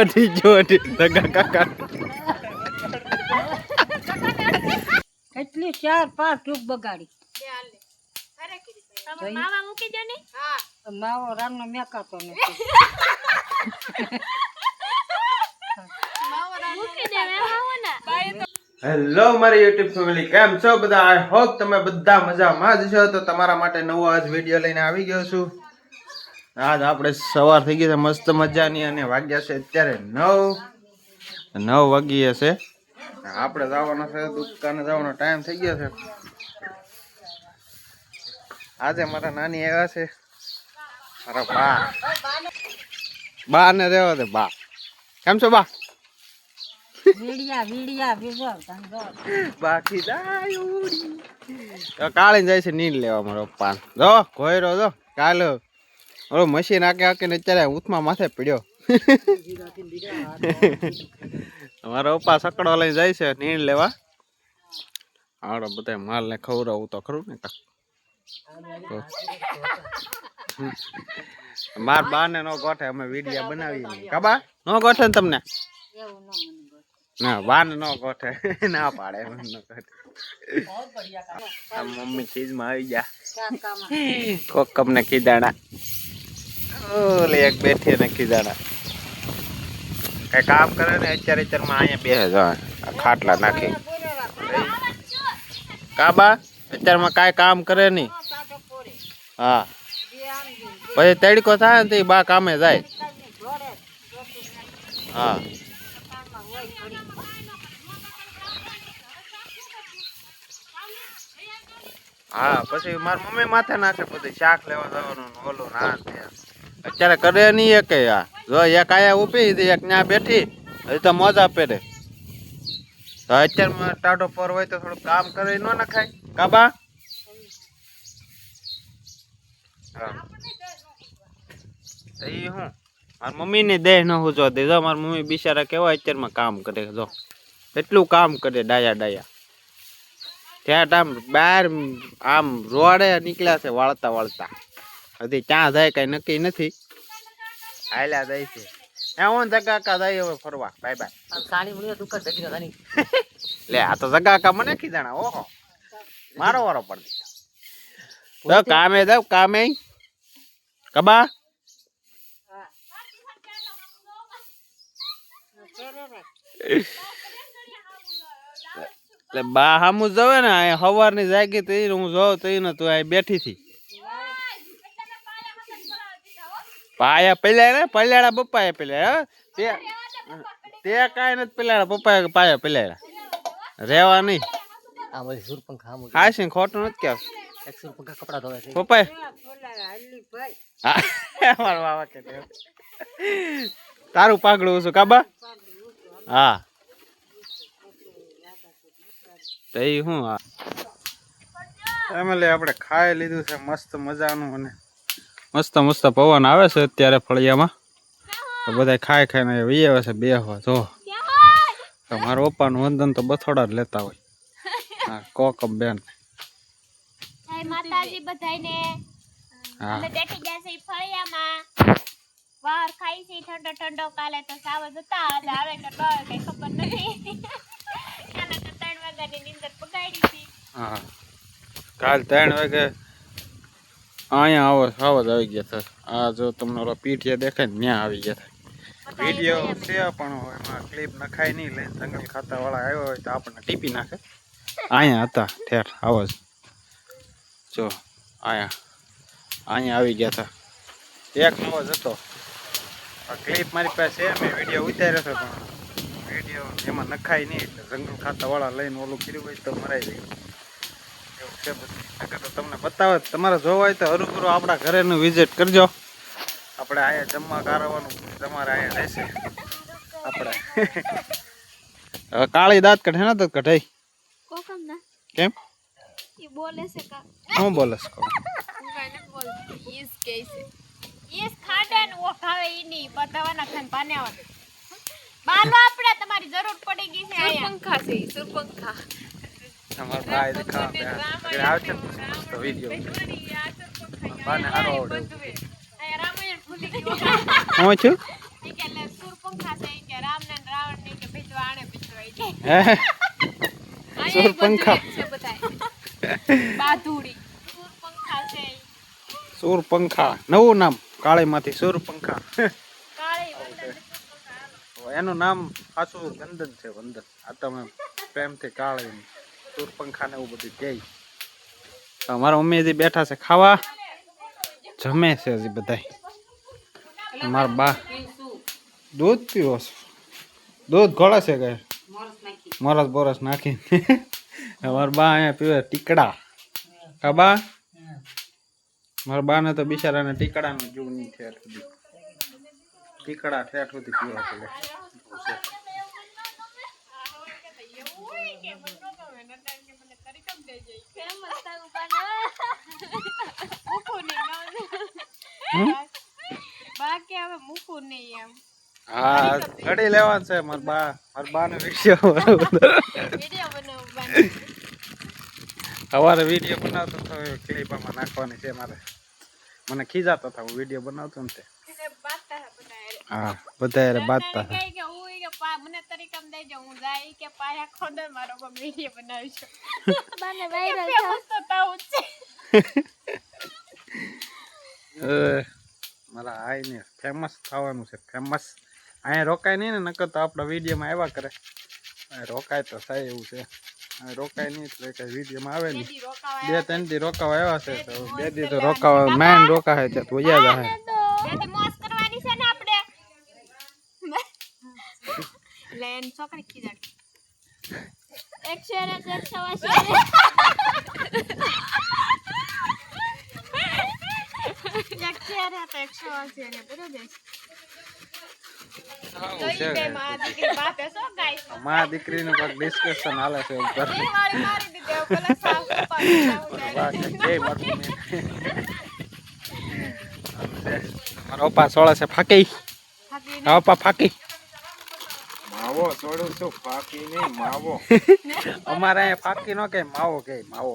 અઢી જો ધગા કાકા કેટલી 4-5 ટ્યુબ બગાડી. માવા મૂકી દે ને. હા માવો રામનો મેકાતો નથી. મૂકી દે માવો ના. હેલો મારી યુટ્યુબ ફેમિલી, કેમ છો બધા? આઈ હોપ તમે બધા મજામાં જ છો. તો તમારા માટે નવો આજ વિડીયો લઈને આવી ગયો છું. આજ આપણે સવાર થઈ ગઈ છે મસ્ત મજાની અને વાગ્યા છે અત્યારે 9 વાગી છે. આપણે જવાનો છે દુકાને, જવાનો ટાઈમ થઈ ગયો છે. આજે મારા નાની આવ્યા છે, મારા બા ને રહેવા દે. બા કેમ છો બા? વીડિયા બીજો ધંધો બાકી કાળી જાય છે નીંદ લેવા મારો પપ્પા. જો ઘોયરો જો કાલ ઓલો મશીન આકે ને અત્યારે ઊંથમાં માથે પડ્યો. મારો પપ્પા સકડો લઈને જાય છે નીંદ લેવા. આવડો બધા માલ ને ખવડાવું તો ખરું ને. માર બા ને નો ગોઠે, અમે વિડીયા બનાવીએ. કાબા નો ગોઠે ને તમને? એવું ન મને ના બાન નો ગોઠે, ના પાડે નો ગોઠે. મમ્મી ચીજ માં આવી ગયા. કોકમ ને કીધાણા ઓલે એક બેઠી ને કીધાણા કઈ કામ કરે ને અત્યારે માં અહીંયા બેસે જો ખાટલા નાખી. કાબા અત્યારમાં કાંઈ કામ કરે નહીં. હા પછી તડકો થાય ને તો બા કામે જાય. હા હા પછી મારી મમ્મી માથે નાખે પછી શાક લેવા જવાનું ઓલું ના. અત્યારે કરે નહીં એક જો એક આયા ઉપી એક ત્યાં બેઠી હજી તો મોજા પહેરે. તો અત્યારમાં ટાઢો પર હોય તો થોડું કામ કરે ન નખાય. કાબા એ હું મારી મમ્મી ને દેહ ન હું જો દે. જો મારી મમ્મી બિચારા કેવા અત્યારમાં કામ કરે. જો એટલું કામ કરે ડાયા. ત્યાં આમ બહાર આમ રોડે નીકળ્યા છે વાળતા. હજી ક્યાં જાય કઈ નક્કી નથી. હાલ્યા જાય છે. હું જગાકા જાય હવે ફરવા. Bye bye. લે આ તો જગાકા મને કીધાણા. ઓહો મારો વારો પડી. તો કામે જાવ કામે. કબા એટલે બા હામું જવે ને સવાર ની જાગી તો હું જોઉં તો ને તું અહીં બેઠી થી. પાયા પલાળ્યા બપ્પા પલાળ્યા. તે કાંઈ નથી પલાળ્યા પપ્પા પાયા પલાળ્યા. રેવા નહીં ખાય છે ખોટું નથી કેવું. પપ્પા મારો બાબા કે તારું પાકડું છું કાબા. હા તો એ શું હા ફેમિલી આપણે ખાઈ લીધું છે મસ્ત મજાનું અને મસ્ત પવન આવે છે અત્યારે ફળિયામાં. તો બધા ખાઈને વી આવે છે બેહવા. જો મારા પપ્પાનું વંદન તો બથોડા જ લેતા હોય. હા કોકમ બેન માતાજી બધાને અમે બેઠી ગયા છે ફળિયામાં. વાર ખાઈ છે ઠંડો. કાલે તો સાવજ હતા આજે આવે કે કઈ ખબર નથી. કાલે તો 3 વાગ્યાની નીંદર પગાડી હતી. હા કાલ 3 વાગે અહીંયા સાવજ આવી ગયા હતા. આ જો તમને ઓલો પીઠિયા દેખાય ને ત્યાં આવી ગયા હતા. વિડીયો છે પણ એમાં ક્લિપ નખાય નહીં. લઈને જંગલ ખાતા વાળા આવ્યો હોય તો આપણને ટીપી નાખે. અહીંયા હતા ઠેર આવાજ જો અહીંયા આવી ગયા હતા. એક નવો જ હતો. ક્લિપ મારી પાસે છે, મેં વિડીયો ઉતાર્યો હતો પણ વિડીયો એમાં નખાય નહીં. એટલે જંગલ ખાતા વાળા લઈને ઓલું કર્યું હોય તો મરાઈ જાય એવું છે બધું. તો તમને બતાવે તમારે જોવા હોય તો હરુભરું આપણા ઘરેનું વિઝિટ કરજો. આપણે અહીંયા જમવા કારવાનું તમારે અહીંયા રહેશે. આપણે હવે કાળી દાંત કઢે ને તો કઢાઈ કોકમ ના કેમ એ બોલે છે કા હું બોલસ કહું મને બોલ ઈસ કે છે ઈસ ખાડન ઓ ખાવે ઈ ની પતાવાના ખાન પાનેવા બાલો આપણે તમારી જરૂર પડી ગઈ છે આયા સુરપંખા તમાર ભાઈ દેખા કે આવશે તો વિડિયો બાને હારો આવડે. આયા રામાયણ ભૂલી ગયો હું છું કે સુરપંખા હે સુર પંખા છે બધાય બાધુડી સુર પંખા છે સુર પંખા નવું નામ કાળીમાંથી સુર પંખા કાળી વંદન સુર પંખા એનું નામ સાચું વંદન છે વંદન આ તમે પ્રેમથી કાળી સુર પંખા ને એવું બધું કહે અમારા મમ્મી હજી બેઠા છે ખાવા જમે છે હજી બધા મારા બા દૂધ પીવો છે દૂધ ઘોળે છે કે મોરસ બોરસ નાખીને અમારા બા અહીંયા પીવે ટીકડા કા બા મારા બા ને તો બિચારાને ટીકડાનું જીવ નહીં ઠેર સુધી ટીકડા ઠેર સુધી પીવા પડે બાકી હવે મૂકું નહીં એમ હા ઘડી લેવાનું છે મારા બા ને વિડીયો વિડીયો બનાવવાનું સવારે વિડીયો બનાવતો તો ક્લિપમાં નાખવાની છે મારે મને ખીજાતો હતા હું વિડીયો બનાવતો ને તે હા બધા બાંધતા હતા મને તરીકમ દેજો હું જાય કે પાયા ખોદે મારો વિડીયો બનાવીશું બને વાયરલ થાઉં છે મારા આઈને ફેમસ થવાનું છે ફેમસ અહીંયા રોકાય નહીં ને નકર તો આપણા વિડીયોમાં આવ્યા કરે રોકાય તો થાય એવું છે રોકાય નહીં એટલે કઈ વિડીયોમાં આવે નહીં 2-3 દી રોકાવા આવ્યા છે તો 2 દી તો રોકાવા મેન રોકાય છે તો વયા જાય બેટી મોસ કરવાની છે ને આપણે લેન છોકરી ખીજાડી 180 ને બરોબર માં દીકરીનું કાંઈક ડિસ્કશન હાલે છે ઉપર મારા પપ્પા સોળે છે ફાકી પપ્પા ફાકી માવો છોડું છું ફાકી નહીં માવો અમારે અહીંયા ફાકી નો કે માવો કે માવો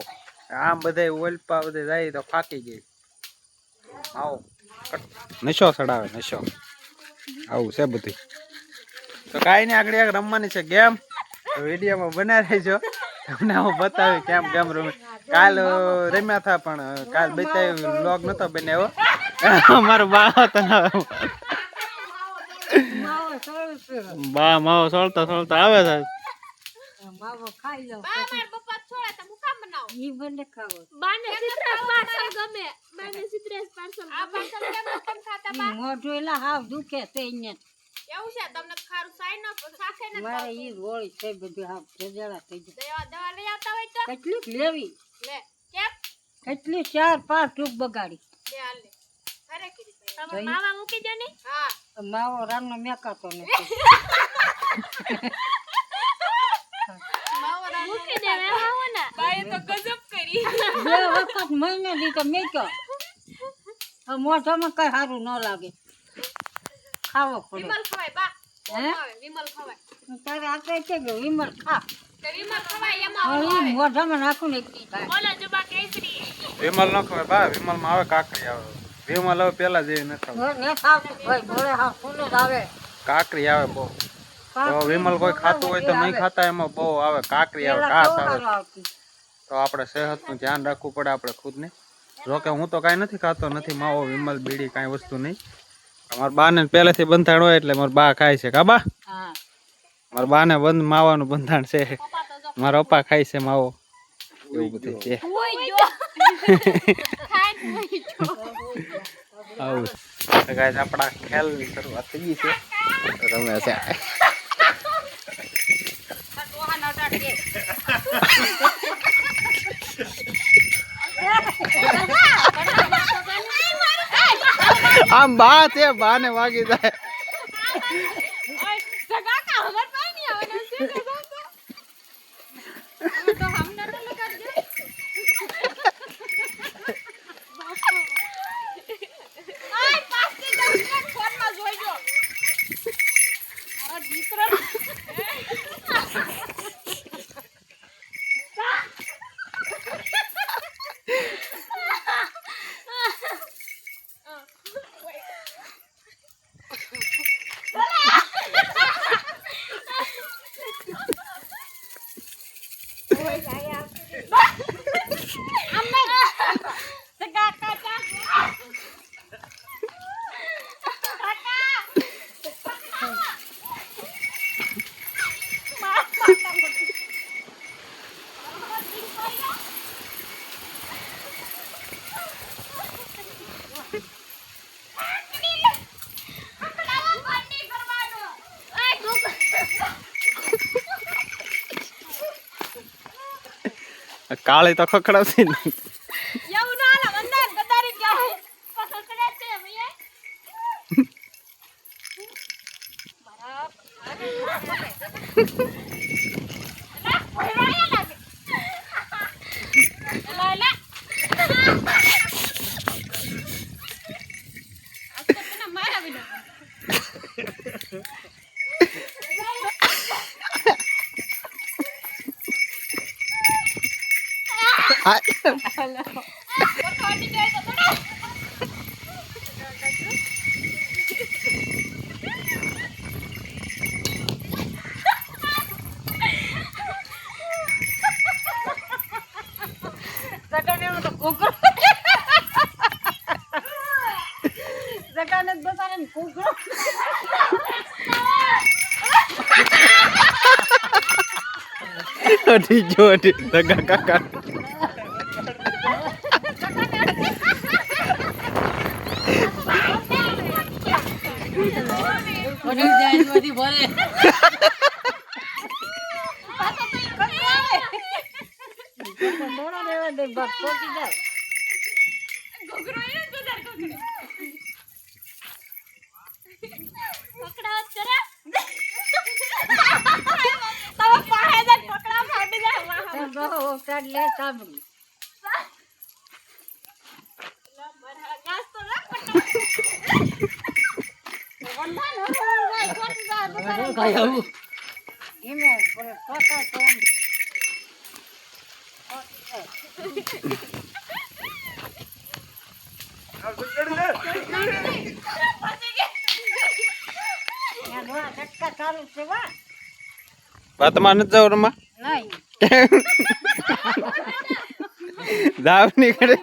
આમ બધા ઓલપા બધે જાય તો ફાકી ગઈ માવો નશો ચડાવે નશો આવું છે બધું તો કાંઈ નહીં આગળ એક રમવાની છે ગેમ વિડીયોમાં બનાવી રહેજો તમને હું બતાવી કેમ કેમ રમે કાલ રમ્યા હતા પણ કાલ બતાવી વ્લોગ નતો બનાવ્યો મારો બા હતો બા માવો સોળતા સોળતા આવે છે માવો ખાઈ લો બા માર પપ્પા છોડે તો હું કામ બનાવું ઈ બંને ખાવો બાને સિત્રેસ પાર્સલ ગમે બાને સિત્રેસ પાર્સલ આ પાર્સલ કેમ તમ ખાતા બા મોઢું એલા હાવ દુખે તે ને એવું છે તમને ખારું સાઈ ન સાખે ન મારે ઈ રોળી છે બધું હાવ જજડા થઈ જાય દવા લઈ આવતા હોય તો કેટલીક લેવી લે કેમ કેટલી 4-5 ટ્યુબ બગાડી લે હાલ લે અરે કીધી તમે માવા મૂકી દે ને હા માવો રામનો મેકાતો નથી મૂકી દે માવો ના બાએ તો ગજબ કરી 2 વખત મહિને દી તો મેક્યો મોઢામાં કઈ સારું ન લાગે ખાવો પડે વિમલ ખવાય બા હે વિમલ ખવાય તારે આપણે છે કે વિમલ ખા તે વિમલ ખવાય એમાં હવે મોઢામાં નાખું ને એકલી ખાય બોલો જુબા કેસરી વિમલ નો ખબર બા વિમલ માં આવે કાકરી આવે વિમલ હવે પેલા જેવી નથી આવતી. ને ખાવતું ભાઈ ભોળે હાવ સુંદર આવે કાકરી આવે બહુ તો વિમલ કોઈ ખાતું હોય તો નહીં ખાતા એમાં બહુ આવે કાકરી આવે કાસ આવે આવતી તો આપણે સેહતનું ધ્યાન રાખવું પડે આપણે ખુદને જોકે હું તો કાંઈ નથી ખાતો નથી માવો વિમલ બીડી કાંઈ વસ્તુ નહીં અમારા બાને પહેલેથી બંધાણ હોય એટલે મારા બા ખાય છે કા બા હા મારા બાને બંધ માવાનું બંધાણ છે મારા પપ્પા ખાય છે માવો એવું બધું છે હોય જો ખાય હોય જો આવું તો ગાઈસ આપણા ખેલની શરૂઆત થઈ ગઈ છે રમે છે આમ બા છે બા ને વાગી જાય जगह का खबर पानी आवे ना से जगह का हमें तो हमने तो लगा दे आय पास से जाके फोन में જોઈજો મારો દીકરો કાળી તો ખખડાવતી ને. એવું ના હાલે વંદન ગદારી જાય પકડે છે ભૈયા અઢી જો અઢી ધગા કાકા વાતમાં નથી જાવ રમા જાવ નીકળે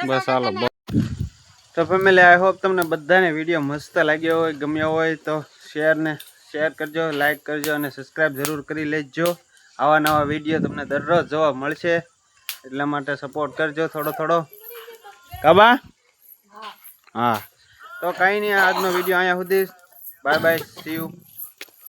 બસ હાલો તો ફેમિલી આઈ હોપ તમને બધાને વિડીયો મસ્ત લાગ્યો હોય ગમ્યો હોય તો શેર કરજો લાઈક કરજો અને સબસ્ક્રાઈબ જરૂર કરી લેજો આવા નવા વિડીયો તમને દરરોજ જોવા મળશે એટલા માટે સપોર્ટ કરજો થોડો કાબા હા તો કાંઈ નહીં આજનો વિડીયો અહીંયા સુધી બાય બાય સી યુ